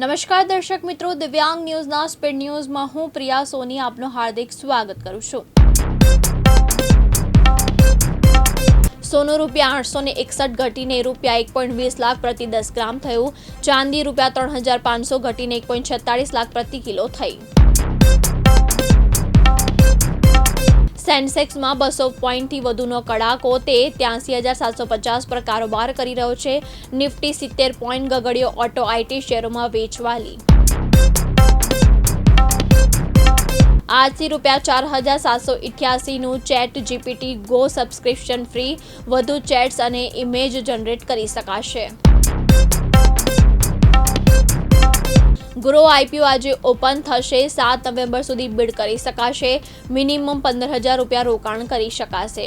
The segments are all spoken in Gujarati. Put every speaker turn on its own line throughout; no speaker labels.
નમસ્કાર દર્શક મિત્રો, દિવ્યાંગ ન્યૂઝના સ્પીડ ન્યૂઝમાં હું પ્રિયા સોની આપનું હાર્દિક સ્વાગત કરું છું। સોનું ₹861 ઘટીને ₹1.20 લાખ પ્રતિ 10 ગ્રામ થયું। ચાંદી ₹3,500 ઘટીને 1.46 લાખ પ્રતિ કિલો થઈ। સેન્સેક્સમાં 200 પોઈન્ટથી વધુનો કડાકો તે 83,750 પર કારોબાર કરી રહ્યો છે। નિફ્ટી 70 પોઈન્ટ ગગડ્યો। ઓટો આઈટી શેરોમાં વેચવાલી। આજથી ₹4,788નું chat GPT go subscription free. વધુ ચેટ્સ અને ઇમેજ જનરેટ કરી શકાશે। ગ્રો આઈપીઓ આજે ઓપન થશે। 7 નવેમ્બર સુધી બિડ કરી શકાશે। મિનિમમ ₹15,000 રોકાણ કરી શકાશે।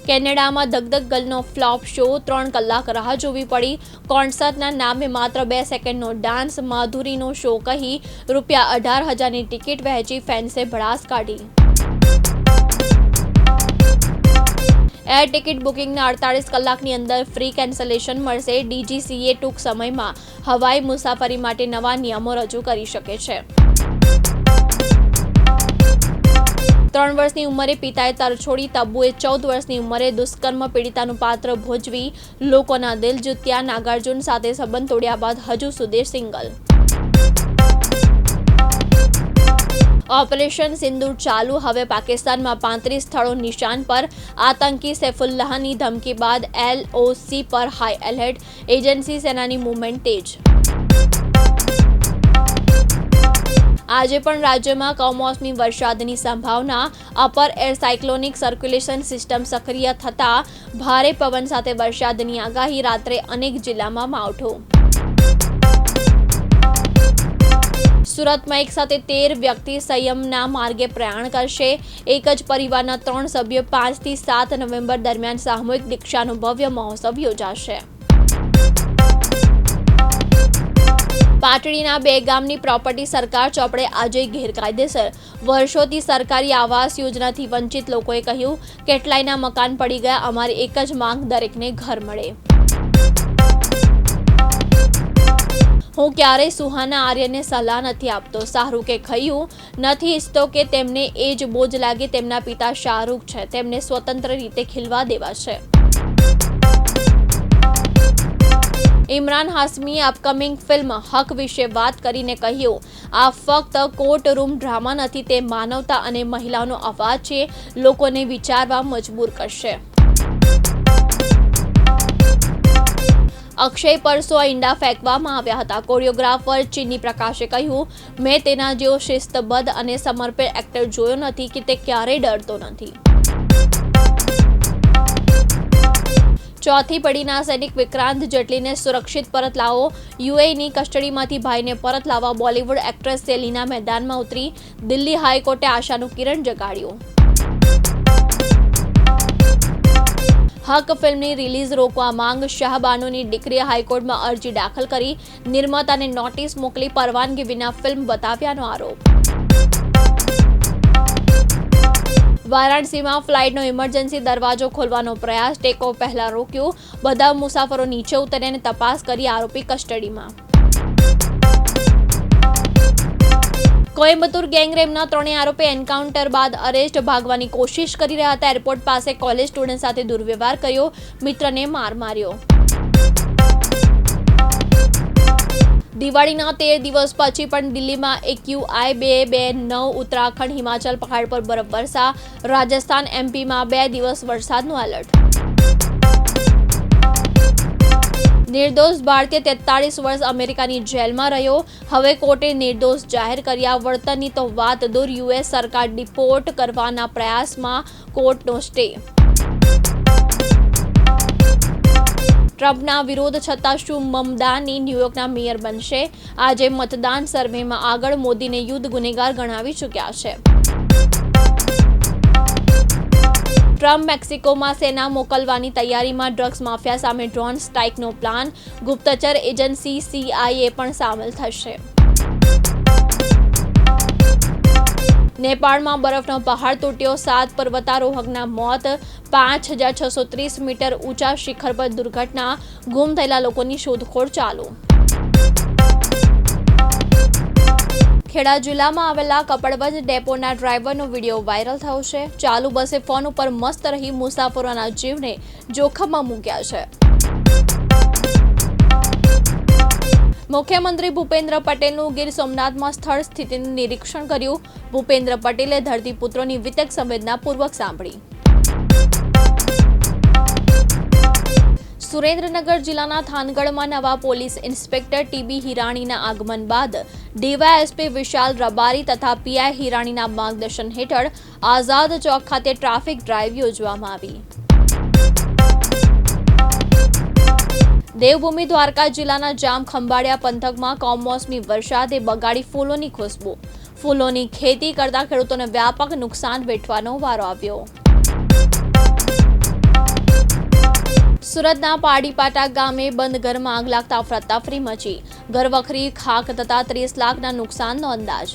કેનેડામાં ધગધગ ગર્લનો ફ્લોપ શો, 3 કલાક રાહ જોવી પડી। કોન્સર્ટના નામે માત્ર 2 સેકન્ડનો ડાન્સ, માધુરીનો શો કહી ₹18,000ની ટિકિટ વહેંચી ફેન્સે ભડાસ કાઢી। એર ટિકિટ બુકિંગના 48 કલાકની અંદર ફ્રી કેન્સલેશન મળશે। ડીજીસીએ ટૂંક સમયમાં હવાઈ મુસાફરી માટે નવા નિયમો રજૂ કરી શકે છે। 3 વર્ષની ઉંમરે પિતાએ તરછોડી, તબ્બુએ 14 વર્ષની ઉંમરે દુષ્કર્મ પીડિતાનું પાત્ર ભોજવી લોકોના દિલ જીત્યા। નાગાર્જુન સાથે સંબંધ તોડ્યા બાદ હજુ સુધી સિંગલ। ઓપરેશન સિંદૂર ચાલુ, હવે પાકિસ્તાનમાં 35 સ્થળો નિશાન પર। આતંકી સૈફુલ્લાહની ધમકી બાદ એલઓસી પર હાઈ એલર્ટ। એજન્સી સેનાની મૂવમેન્ટ તેજ। આજે પણ રાજ્યમાં કમોસમી વરસાદની સંભાવના। Upper air cyclonic circulation system સક્રિય થતાં ભારે પવન સાથે વરસાદની આગાહી। રાત્રે અનેક જિલ્લામાં માવઠું। સુરતમાં એક સાથે 13 વ્યક્તિ સંયમના માર્ગે પ્રયાણ કરશે। એક જ પરિવારના 3 સભ્યો 5 થી 7 નવેમ્બર દરમિયાન સામૂહિક દીક્ષાનો ભવ્ય મહોત્સવ યોજાશે। પાટડીના 2 ગામની પ્રોપર્ટી સરકાર ચોપડે આજે ગેરકાયદેસર। વર્ષોથી સરકારી આવાસ યોજનાથી વંચિત લોકોએ કહ્યું, કેટલાયના મકાન પડી ગયા, અમારી એક જ માંગ, દરેકને ઘર મળે। હું ક્યારેય સુહાના આર્યને સલાહ નથી આપતો। શાહરૂખે કહ્યું, નથી ઈચ્છતો કે તેમને એ જ બોજ લાગે। તેમના પિતા શાહરૂખ છે, તેમને સ્વતંત્ર રીતે ખીલવા દેવા છે। ઇમરાન હાશમીએ અપકમિંગ ફિલ્મ હક વિશે વાત કરીને કહ્યું, આ ફક્ત કોર્ટ રૂમ ડ્રામા નથી, તે માનવતા અને મહિલાઓનો અવાજ છે, લોકોને વિચારવા મજબૂર કરશે। અક્ષય પર 100 ઈંડા ફેંકવામાં આવ્યા હતા। કોરિયોગ્રાફર ચિની પ્રકાશે કહ્યું, મેં તેના જેવો શિસ્તબદ્ધ અને સમર્પિત એક્ટર જોયો નથી કે તે ક્યારેય ડરતો નથી। ચોથી પડીના સૈનિક વિક્રાંત જેટલીને સુરક્ષિત પરત લાવો। યુએઈની કસ્ટડીમાંથી ભાઈને પરત લાવવા બોલિવૂડ એક્ટ્રેસ સેલિના મેદાનમાં ઉતરી। દિલ્હી હાઈકોર્ટે આશાનું કિરણ જગાડ્યું। હક ફિલ્મની રિલીઝ રોકવા માંગ, શાહબાનુની દીકરીએ હાઈકોર્ટમાં અરજી દાખલ કરી। નિર્માતાને નોટિસ મોકલી, પરવાનગી વિના ફિલ્મ બતાવ્યાનો આરોપ। વારાણસીમાં ફ્લાઇટનો ઇમરજન્સી દરવાજો ખોલવાનો પ્રયાસ, ટેક ઓફ પહેલા રોક્યું। બધા મુસાફરો નીચે ઉતરીને તપાસ કરી, આરોપી કસ્ટડીમાં। કોઇમ્બતુર ગેંગરેપના 3 આરોપી એન્કાઉન્ટર બાદ અરેસ્ટ, ભાગવાની કોશિશ કરી રહ્યા હતા। એરપોર્ટ પાસે કોલેજ સ્ટુડન્ટ સાથે દુર્વ્યવહાર કર્યો, મિત્રને માર માર્યો। દિવાળીના 13 દિવસ પછી પણ દિલ્હીમાં AQI 229। ઉત્તરાખંડ, હિમાચલ પહાડ પર બરફવર્ષા। રાજસ્થાન, એમપીમાં 2 દિવસ વરસાદનું એલર્ટ। નિર્દોષ ભારતીય 43 વર્ષ અમેરિકાની જેલમાં રહ્યો, હવે કોર્ટે નિર્દોષ જાહેર કર્યા। વળતરની તો વાત દૂર, યુએસ સરકાર ડિપોર્ટ કરવાના પ્રયાસમાં, કોર્ટનો સ્ટે। ટ્રમ્પના વિરોધ છતાં શું મમદાની ન્યૂયોર્કના મેયર બનશે? આજે મતદાન સર્વેમાં આગળ, મોદીને યુદ્ધ ગુનેગાર ગણાવી ચૂક્યા છે। ટ્રમ્પ મેક્સિકોમાં સેના મોકલવાની તૈયારીમાં, ડ્રગ્સ માફિયા સામે ડ્રોન સ્ટ્રાઇકનો પ્લાન। ગુપ્તચર એજન્સી CIA પણ સામેલ થશે। નેપાળમાં બરફનો પહાડ તૂટ્યો, 7 પર્વતારોહકના મોત, 5630 મીટર ઊંચા શિખર પર દુર્ઘટના, ગુમ થયેલા લોકોની શોધખોળ ચાલુ. ખેડા જિલ્લામાં આવેલા કપડવંજ ડેપોના ડ્રાઈવરનો વિડીયો વાયરલ થયો છે. ચાલુ બસે ફોન ઉપર મસ્ત રહી મુસાફરોના જીવને જોખમમાં મૂક્યા છે. મુખ્યમંત્રી ભૂપેન્દ્ર પટેલનું ગીર સોમનાથમાં સ્થળ સ્થિતિનું નિરીક્ષણ કર્યું. ભૂપેન્દ્ર પટેલે ધરતીપુત્રોની વિતક સંવેદનાપૂર્વક સાંભળી. સુરેન્દ્રનગર જિલ્લાના થાનગઢમાં નવા પોલીસ ઇન્સ્પેક્ટર ટીબી હિરાણીના આગમન બાદ ડીવાયએસપી વિશાલ રબારી તથા પીઆઈ હિરાણીના માર્ગદર્શન હેઠળ આઝાદ ચોક ખાતે ટ્રાફિક ડ્રાઈવ યોજવામાં આવી. દેવભૂમિ દ્વારકા જિલ્લાના જામ ખંભાળિયા પંથકમાં કમોસમી વરસાદે બગાડી ફૂલોની ખુશ્બુ. ફૂલોની ખેતી કરતા ખેડૂતોને વ્યાપક નુકસાન વેઠવાનો વારો આવ્યો. સુરતના પાડીપાટા ગામે બંધ ઘરમાં આગ લાગતા અફરાતફરી મચી. ઘરવખરી, ખાક તથા 30 લાખના નુકસાનનો અંદાજ.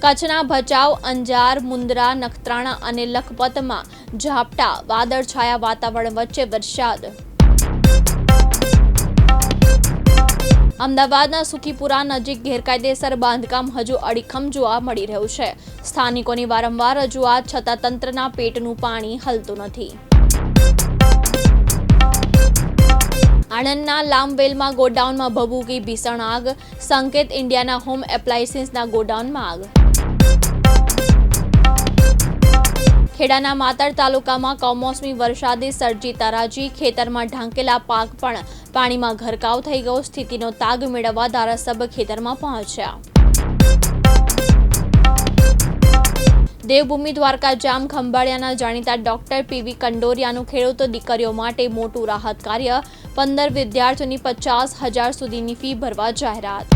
કચ્છના ભચાઉ, અંજાર, મુન્દ્રા, નખત્રાણા અને લખપતમાં ઝાપટા, વાદળછાયા વાતાવરણ વચ્ચે વરસાદ. અમદાવાદના સુખીપુરા નજીક ગેરકાયદેસર બાંધકામ હજુ અડીખમ જોવા મળી રહ્યું છે. સ્થાનિકોની વારંવાર રજૂઆત છતાં તંત્રના પેટનું પાણી હલતું નથી. આણંદના લામવેલમાં ગોડાઉનમાં ભભૂકી ભીષણ આગ. સંકેત ઇન્ડિયાના હોમ એપ્લાયન્સીસના ગોડાઉનમાં આગ. ખેડાના માતર તાલુકામાં કમોસમી વરસાદે સર્જી તારાજી. ખેતરમાં ઢાંકેલા પાક પણ પાણીમાં ગરકાવ થઈ ગયો. સ્થિતિનો તાગ મેળવવા ધારાસભ્ય ખેતરમાં પહોંચ્યા. દેવભૂમિ દ્વારકા જામ ખંભાળિયાના જાણીતા ડોક્ટર પીવી કંડોરિયાનું ખેડૂતો દીકરીઓ માટે મોટું રાહત કાર્ય. 15 વિદ્યાર્થીઓની 50,000 સુધીની ફી ભરવા જાહેરાત.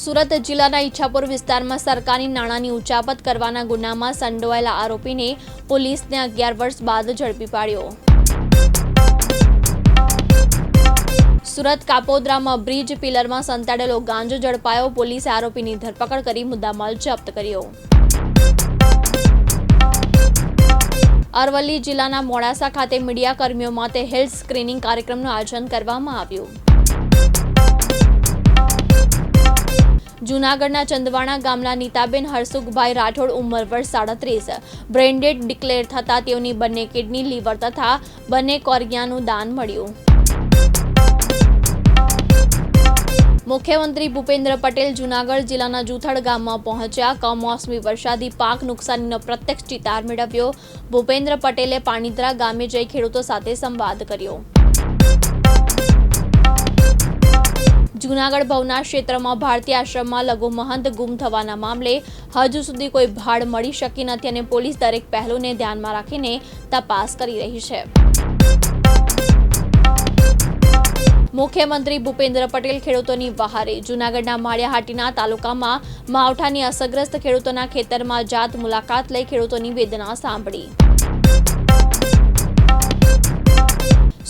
સુરત જિલ્લાના ઈચ્છાપુર વિસ્તારમાં સરકારી નાણાંની ઉચાપત કરવાના ગુનામાં સંડોવાયેલા આરોપીને પોલીસને 11 વર્ષ બાદ ઝડપી પાડ્યો. સુરત કાપોદ્રામાં બ્રિજ પિલરમાં સંતાડેલો ગાંજો ઝડપાયો. પોલીસે આરોપીની ધરપકડ કરી મુદ્દામાલ જપ્ત કર્યો. અરવલ્લી જિલ્લાના મોડાસા ખાતે મીડિયા કર્મીઓ માટે હેલ્થ સ્ક્રીનિંગ કાર્યક્રમનું આયોજન કરવામાં આવ્યું. જૂનાગઢના ચંદવાણા ગામના નીતાબેન હરસુખભાઈ રાઠોડ, ઉંમર વર્ષ 37, બ્રેન્ડેડ ડિક્લેર થતા તેઓની બંને કિડની, લીવર તથા બંને કોર્નિયાનું દાન મળ્યું. મુખ્યમંત્રી ભૂપેન્દ્ર પટેલ જૂનાગઢ જિલ્લાના જુથડ ગામમાં પહોંચ્યા. કમોસમી વરસાદી પાક નુકસાનીનો પ્રત્યક્ષ ચિતાર મેળવ્યો. ભૂપેન્દ્ર પટેલે પાણીદ્રા ગામે જઈ ખેડૂતો સાથે સંવાદ કર્યો. જૂનાગઢ ભવના ક્ષેત્રમાં ભારતીય આશ્રમમાં લઘુ મહંત ગુમ થવાના મામલે હજુ સુધી કોઈ ભાડ મળી શકી નથી અને પોલીસ દરેક પહેલુને ધ્યાનમાં રાખીને તપાસ કરી રહી છે. મુખ્યમંત્રી ભૂપેન્દ્ર પટેલ ખેડૂતોની વહારે. જૂનાગઢના માળિયાહાટીના તાલુકામાં માવઠાની અસરગ્રસ્ત ખેડૂતોના ખેતરમાં જાત મુલાકાત લઈ ખેડૂતોની વેદના સાંભળી.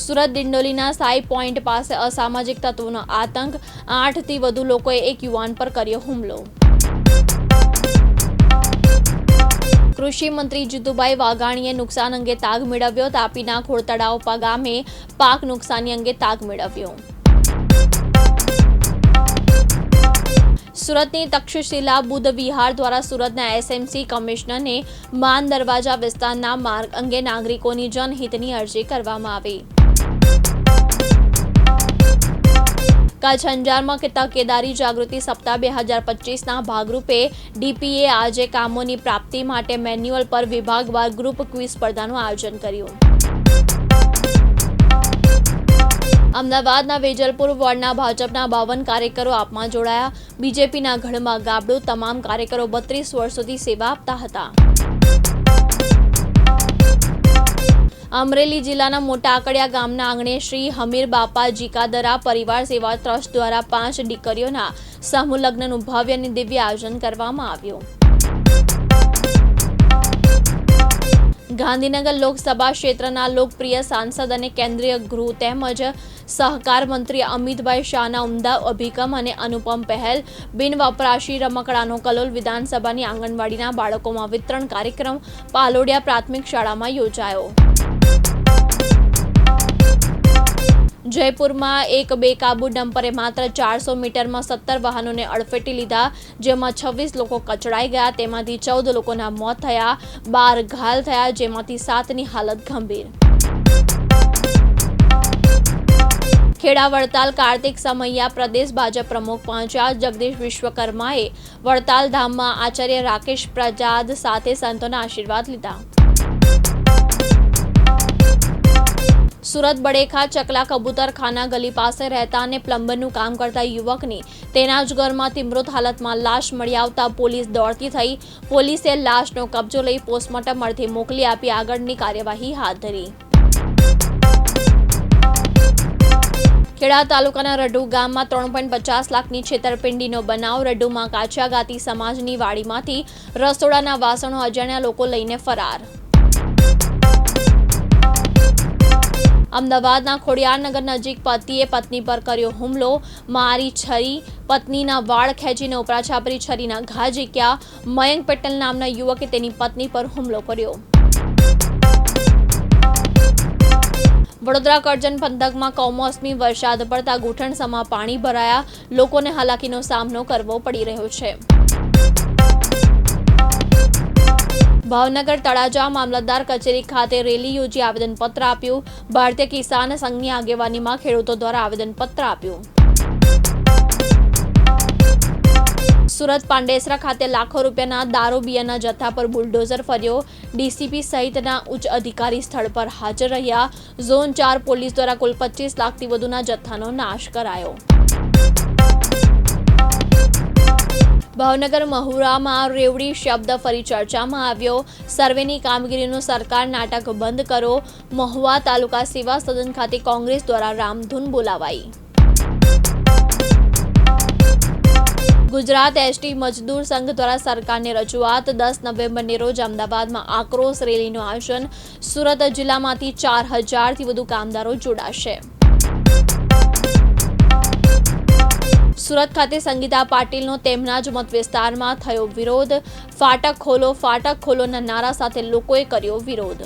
સુરત દિંડોલીના સાઈ પોઈન્ટ પાસે અસામાજિક તત્વોનો આતંક. 8થી વધુ લોકોએ એક યુવાન પર કર્યો હુમલો. કૃષિ મંત્રી જીતુભાઈ વાઘાણીએ નુકસાન અંગે તાગ મેળવ્યો. તાપીના ખોડતળાવ ગામે પાક નુકસાની અંગે તાગ મેળવ્યો. સુરતની તક્ષશિલા બુદ્ધ વિહાર દ્વારા સુરતના એસએમસી કમિશનરને માન દરવાજા વિસ્તારના માર્ગ અંગે નાગરિકોની જનહિતની અરજી કરવામાં આવી. કચ્છ અંજારમાં તકેદારી જાગૃતિ સપ્તાહ 2025ના ભાગરૂપે ડીપીએ આજે કામોની પ્રાપ્તિ માટે મેન્યુઅલ પર વિભાગવાર ગ્રુપ ક્વિઝ સ્પર્ધાનું આયોજન કર્યું. અમદાવાદના વેજલપુર વોર્ડના ભાજપના 52 કાર્યકરો આપમાં જોડાયા. બીજેપીના ગઢમાં ગાબડું. તમામ કાર્યકરો 32 વર્ષોથી સેવા આપતા હતા. અમરેલી જિલ્લાના મોટા આકડિયા ગામના આંગણે શ્રી હમીર બાપા જીકાદરા પરિવાર સેવા ટ્રસ્ટ દ્વારા 5 દીકરીઓના સમૂહ લગ્નનું ભવ્ય અને દિવ્ય આયોજન કરવામાં આવ્યું. ગાંધીનગર લોકસભા ક્ષેત્રના લોકપ્રિય સાંસદ અને કેન્દ્રીય ગૃહ તેમજ સહકાર મંત્રી અમિતભાઈ શાહના ઉમદા અભિગમ અને અનુપમ પહેલ બિનવપરાશી રમકડાનો કલોલ વિધાનસભાની આંગણવાડીના બાળકોમાં વિતરણ કાર્યક્રમ પાલોડિયા પ્રાથમિક શાળામાં યોજાયો। જયપુરમાં એક બેકાબુ ડમ્પરે માત્ર 400 મીટરમાં 17 વાહનોને અડફેટી લીધા, જેમાં 26 લોકો કચડાઈ ગયા। તેમાંથી 14 લોકોના મોત થયા, 12 ઘાયલ થયા, જેમાંથી 7ની હાલત ગંભીર। ખેડા વડતાલ કાર્તિક સમૈયા પ્રદેશ ભાજપ પ્રમુખ પહોંચ્યા। જગદીશ વિશ્વકર્માએ વડતાલ ધામમાં આચાર્ય રાકેશ પ્રજાદ સાથે સંતોના આશીર્વાદ લીધા। સુરત બડેખા ચકલા કબૂતર ખાના ગલી પાસે રહેતા અને પ્લમ્બરનું કામ કરતા યુવકની તેના જ ઘરમાંથી મૃત હાલતમાં લાશ મળી આવતા પોલીસ દોડતી થઈ। પોલીસે લાશનો કબજો લઈ પોસ્ટમોર્ટમ અર્થે મોકલી આપી આગળની કાર્યવાહી હાથ ધરી। ખેડા તાલુકાના રડુ ગામમાં 3.50 લાખની છેતરપિંડીનો બનાવ। રડુમાં કાછિયા ગાતી સમાજની વાડીમાંથી રસોડાના વાસણો અજાણ્યા લોકો લઈને ફરાર। અમદાવાદના ખોડિયારનગર નજીક પતિએ પત્ની પર કર્યો હુમલો, મારી છરી, પત્નીના વાળ ખેંચીને ઉપરાછાપરી છરીના ઘા ઝીક્યા। મયંક પટેલ નામના યુવકે તેની પત્ની પર હુમલો કર્યો। વડોદરા કરજણ પંથકમાં કમોસમી વરસાદ પડતા ઘૂંટણસમાં પાણી ભરાયા, લોકોને હાલાકીનો સામનો કરવો પડી રહ્યો છે। ભાવનગર તળાજા મામલતદાર કચેરી ખાતે રેલી યોજી આવેદનપત્ર આપ્યું। ભારતીય કિસાન સંઘની આગેવાનીમાં ખેડૂતો દ્વારા આવેદનપત્ર આપ્યું। સુરત પાંડેસરા ખાતે લાખો રૂપિયાના દારૂ બિયાના જથ્થા પર બુલડોઝર ફર્યો। ડીસીપી સહિતના ઉચ્ચ અધિકારી સ્થળ પર હાજર રહ્યા। ઝોન 4 પોલીસ દ્વારા કુલ 25 લાખથી વધુના જથ્થાનો નાશ કરાયો। ભાવનગર મહુરામાં રેવડી શબ્દ ફરી ચર્ચામાં આવ્યો। સર્વેની કામગીરીનું સરકાર નાટક બંધ કરો। મહુવા તાલુકા સેવા સદન ખાતે કોંગ્રેસ દ્વારા રામધૂન બોલાવાઈ। ગુજરાત એસટી મજદૂર સંઘ દ્વારા સરકારને રજૂઆત। 10 નવેમ્બરની રોજ અમદાવાદમાં આક્રોશ રેલીનું આયોજન। સુરત જિલ્લામાંથી 4000થી વધુ કામદારો જોડાશે। સુરત ખાતે સંગીતા પાટીલનો તેમના જ મત વિસ્તારમાં થયો વિરોધ। ફાટક ખોલોના નારા સાથે લોકોએ કર્યો વિરોધ।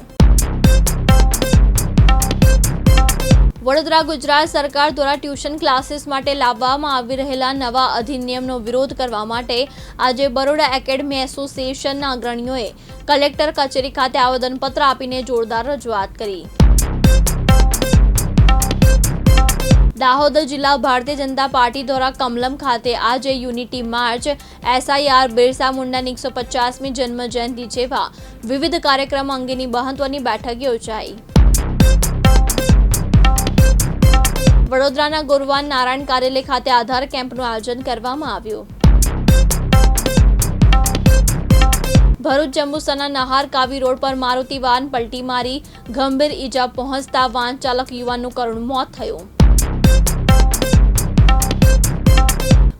વડોદરા ગુજરાત સરકાર દ્વારા ટ્યુશન ક્લાસીસ માટે લાવવામાં આવી રહેલા નવા અધિનિયમનો વિરોધ કરવા માટે આજે બરોડા એકેડમી એસોસિએશનના અગ્રણીઓએ કલેક્ટર કચેરી ખાતે આવેદનપત્ર આપીને જોરદાર રજૂઆત કરી। દાહોદ જિલ્લા ભારતીય જનતા પાર્ટી દ્વારા કમલમ ખાતે આજે યુનિટી માર્ચ, SIR, બિરસા મુંડાની 150મી જન્મ જયંતિ જેવા વિવિધ કાર્યક્રમો અંગેની મહત્વની બેઠક યોજાઈ। વડોદરાના ગોરવાન નારાયણ કાર્યાલય ખાતે આધાર કેમ્પનું આયોજન કરવામાં આવ્યું। ભરૂચ જંબુસરના નહાર કાવી રોડ પર મારુતિ વાન પલટી મારી ગંભીર ઈજા પહોંચતા વાહન ચાલક યુવાનનું કરુણ મોત થયું।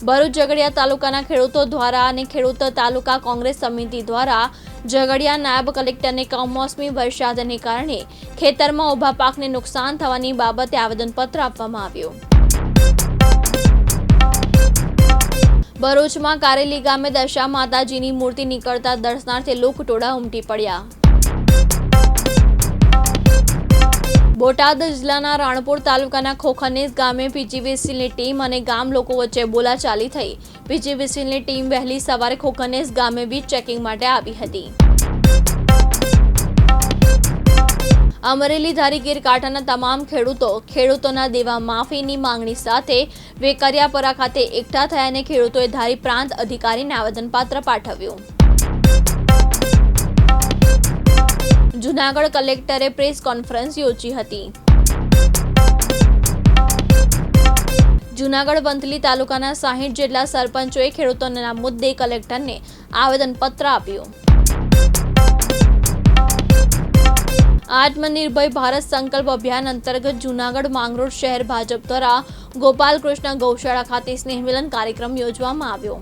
ભરૂચ ઝઘડિયા તાલુકાના ખેડૂતો દ્વારા અને ખેડૂત તાલુકા કોંગ્રેસ સમિતિ દ્વારા ઝઘડિયા નાયબ કલેક્ટરને કમોસમી વરસાદને કારણે ખેતરમાં ઊભા પાકને નુકસાન થવાની બાબતે આવેદનપત્ર આપવામાં આવ્યું। ભરૂચમાં કારેલી ગામે દશા માતાજીની મૂર્તિ નીકળતા દર્શનાર્થે લોકટોળા ઉમટી પડ્યા। બોટાદ જિલ્લાના રાણપુર તાલુકાના ખોખનેસ ગામે પીજીવીસીએલની ટીમ અને ગામ લોકો વચ્ચે બોલાચાલી થઈ। પીજીવીસીએલની ટીમ વહેલી સવારે ખોખનેસ ગામે વીજ ચેકિંગ માટે આવી હતી। અમરેલી ધારી ગીર કાંઠાના તમામ ખેડૂતોના દેવા માફીની માંગણી સાથે વેકરિયાપરા ખાતે એકઠા થયા અને ખેડૂતોએ ધારી પ્રાંત અધિકારીને આવેદનપત્ર પાઠવ્યું। જૂનાગઢ કલેક્ટરે પ્રેસ કોન્ફરન્સ યોજી હતી। જૂનાગઢ વંથલી તાલુકાના 60 જેટલા સરપંચોએ ખેડૂતોના મુદ્દે કલેક્ટરને આવેદનપત્ર આપ્યું। આત્મનિર્ભર ભારત સંકલ્પ અભિયાન અંતર્ગત જૂનાગઢ માંગરોળ શહેર ભાજપ દ્વારા ગોપાલકૃષ્ણ ગૌશાળા ખાતે સ્નેહ મિલન કાર્યક્રમ યોજવામાં આવ્યો।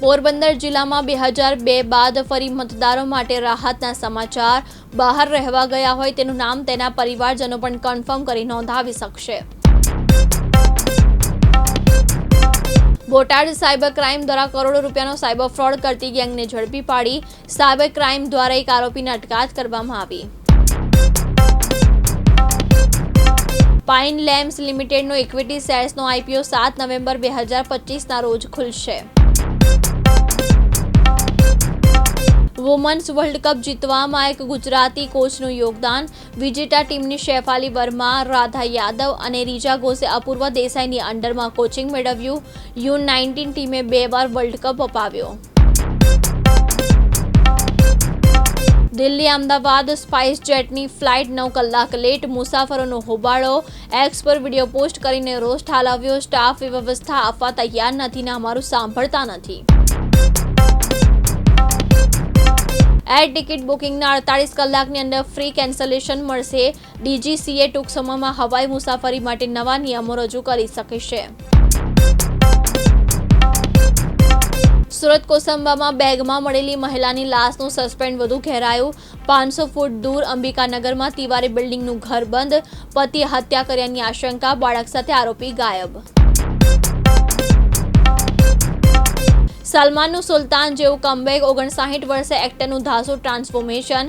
પોરબંદર જિલ્લામાં 2002 બાદ ફરી મતદારો માટે રાહતના સમાચાર. બહાર રહેવા ગયા હોય તેનું નામ તેના પરિવારજનો પણ કન્ફર્મ કરી નોંધાવી શકશે. બોટાદ સાયબર ક્રાઇમ દ્વારા કરોડો રૂપિયાનો સાયબર ફ્રોડ કરતી ગેંગને ઝડપી પાડી. સાયબર ક્રાઇમ દ્વારા એક આરોપીની અટકાયત કરવામાં આવી. પાઇન લેમ્પ્સ લિમિટેડનો ઇક્વિટી શેર્સનો આઈપીઓ 7 નવેમ્બર 2025ના રોજ ખુલશે. વુમન્સ વર્લ્ડ કપ જીતવામાં એક ગુજરાતી કોચનું યોગદાન. વિજેતા ટીમની શેફાલી વર્મા, રાધા યાદવ અને રીજા ઘોષે અપૂર્વ દેસાઈની અંડરમાં કોચિંગ મેળવ્યું. U19 ટીમે 2 વાર વર્લ્ડ કપ અપાવ્યો. દિલ્હી અમદાવાદ સ્પાઇસ જેટની ફ્લાઇટ 9 કલાક લેટ. મુસાફરોનો હોબાળો. એક્સ પર વિડીયો પોસ્ટ કરીને રોષ ઠાલવ્યો. સ્ટાફ વ્યવસ્થા આપવા તૈયાર નથી ને અમારું સાંભળતા નથી. એર ટિકિટ બુકિંગના 48 કલાકની અંદર ફ્રી કેન્સલેશન મળશે. DGCA ટૂંક સમયમાં હવાઈ મુસાફરી માટે નવા નિયમો રજૂ કરી શકે છે. સુરત કોસંબામાં બેગમાં મળેલી મહિલાની લાશનું સસ્પેન્ડ વધુ ઘેરાયું. 500 ફૂટ દૂર અંબિકાનગરમાં તિવારી બિલ્ડિંગનું ઘર બંધ. પતિએ હત્યા કર્યાની આશંકા. બાળક સાથે આરોપી ગાયબ. સલમાનનું સુલતાન જેવું કમબેક. 59 વર્ષે એક્ટરનું ધાસુ ટ્રાન્સફોર્મેશન.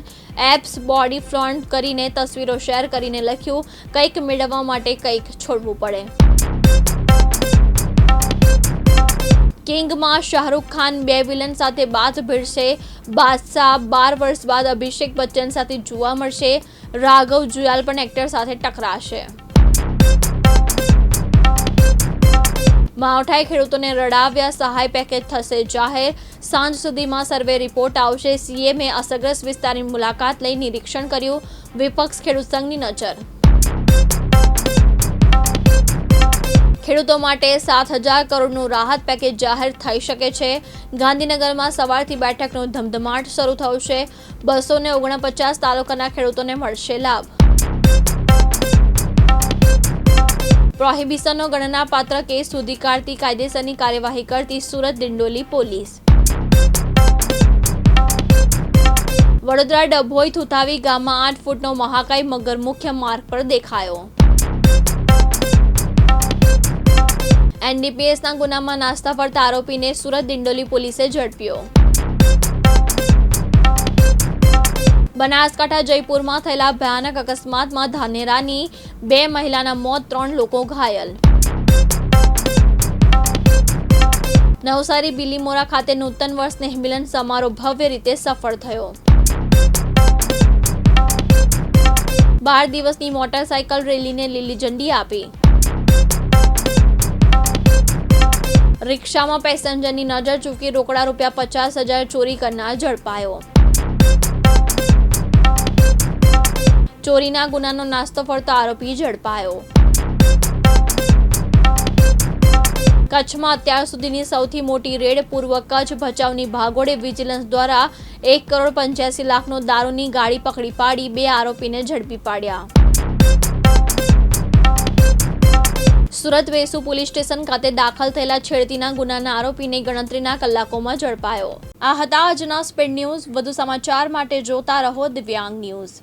એપ્સ બોડી ફ્લોન્ટ કરીને તસવીરો શેર કરીને લખ્યું, કંઈક મેળવવા માટે કંઈક છોડવું પડે. કિંગમાં શાહરૂખ ખાન 2 વિલન સાથે બાથ ભીડશે. બાદશાહ 12 વર્ષ બાદ અભિષેક બચ્ચન સાથે જોવા મળશે. રાઘવ જુયાલ પણ એક્ટર સાથે ટકરાશે. માવઠાએ ખેડૂતોને રડાવ્યા. સહાય પેકેજ થશે જાહેર. સાંજ સુધીમાં સર્વે રિપોર્ટ આવશે. CMએ અસરગ્રસ્ત વિસ્તારની મુલાકાત લઈ નિરીક્ષણ કર્યું. વિપક્ષ ખેડૂત સંઘની નજર. ખેડૂતો માટે 7,000 કરોડનું રાહત પેકેજ જાહેર થઈ શકે છે. ગાંધીનગરમાં સવારથી બેઠકનો ધમધમાટ શરૂ થયો છે. 249 તાલુકાના ખેડૂતોને મળશે લાભ. પ્રોહિબિશનનો ગણનાપાત્ર કેસ શોધી કાઢતી કાયદેસરની કાર્યવાહી કરતી સુરત દિંડોલી પોલીસ. વડોદરા ડભોઈ થુથાવી ગામમાં 8 ફૂટનો મહાકાય મગર મુખ્ય માર્ગ પર દેખાયો. NDPSના ગુનામાં નાસ્તા ફરતા આરોપીને સુરત દિંડોલી પોલીસે ઝડપ્યો. બનાસકાંઠા જયપુરમાં થયેલા ભયાનક અકસ્માતમાં ધાનેરાની 2 મહિલાના મોત, 3 લોકો ઘાયલ. નવસારી બિલીમોરા ખાતે નૂતન વર્ષ સ્નેહમિલન સમારોહ ભવ્ય રીતે સફળ થયો. 12 દિવસની મોટરસાયકલ રેલીને લીલી ઝંડી આપી. રિક્ષામાં પેસેન્જરની નજર ચૂકી રોકડા ₹50,000 ચોરી કરનાર ઝડપાયો. ચોરીના ગુનાનો નાસ્તો ફરતો આરોપી ઝડપાયો. કચ્છમાં અત્યાર સુધીની સૌથી મોટી રેડ. પૂર્વ કચ્છ ભચાઉની ભાગોળે વિજિલન્સ દ્વારા 1,85,00,000નો દારૂની ગાડી પકડી પાડી. 2 આરોપીને ઝડપી પાડ્યા. સુરત વેસુ પોલીસ સ્ટેશન ખાતે દાખલ થયેલા છેડતીના ગુનાના આરોપીને ગણતરીના કલાકોમાં ઝડપાયો. આ હતા આજના સ્પીડ ન્યૂઝ. વધુ સમાચાર માટે જોતા રહો દિવ્યાંગ ન્યૂઝ.